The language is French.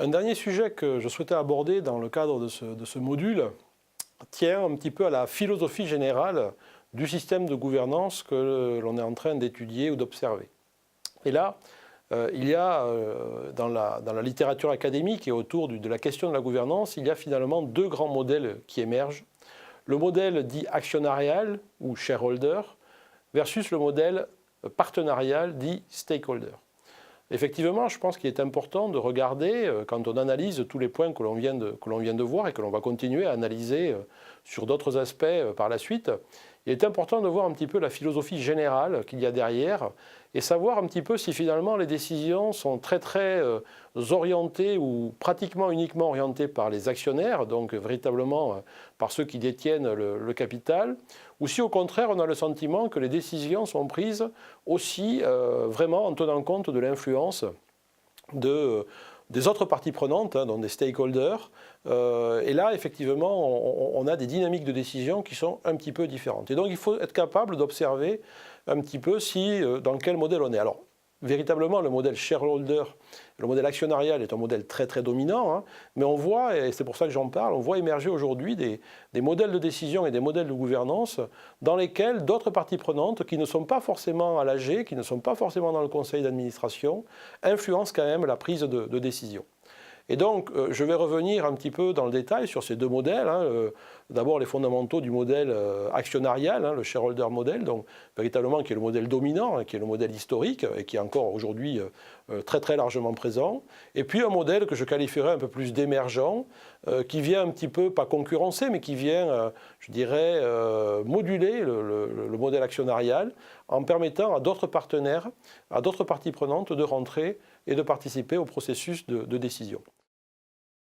Un dernier sujet que je souhaitais aborder dans le cadre de ce module tient un petit peu à la philosophie générale du système de gouvernance que l'on est en train d'étudier ou d'observer. Et là, il y a dans la littérature académique et autour de la question de la gouvernance, il y a finalement deux grands modèles qui émergent. Le modèle dit actionnarial ou shareholder versus le modèle partenarial dit stakeholder. Effectivement, je pense qu'il est important de regarder, quand on analyse tous les points que l'on vient de voir et que l'on va continuer à analyser sur d'autres aspects par la suite, il est important de voir un petit peu la philosophie générale qu'il y a derrière et savoir un petit peu si finalement les décisions sont très orientées ou pratiquement uniquement orientées par les actionnaires, donc véritablement par ceux qui détiennent le capital, ou si au contraire on a le sentiment que les décisions sont prises aussi vraiment en tenant compte de l'influence des autres parties prenantes, donc des stakeholders. Et là, effectivement, on a des dynamiques de décision qui sont un petit peu différentes. Et donc, il faut être capable d'observer un petit peu dans quel modèle on est. Alors, véritablement, le modèle shareholder, le modèle actionnarial est un modèle très dominant, mais on voit, et c'est pour ça que j'en parle, on voit émerger aujourd'hui des modèles de décision et des modèles de gouvernance dans lesquels d'autres parties prenantes, qui ne sont pas forcément à l'AG, qui ne sont pas forcément dans le conseil d'administration, influencent quand même la prise de décision. Et donc, je vais revenir un petit peu dans le détail sur ces deux modèles. D'abord, les fondamentaux du modèle actionnarial, le shareholder model, donc véritablement qui est le modèle dominant, qui est le modèle historique et qui est encore aujourd'hui très largement présent. Et puis un modèle que je qualifierais un peu plus d'émergent, qui vient un petit peu, pas concurrencer, mais qui vient, je dirais, moduler le modèle actionnarial en permettant à d'autres partenaires, à d'autres parties prenantes de rentrer et de participer au processus de décision.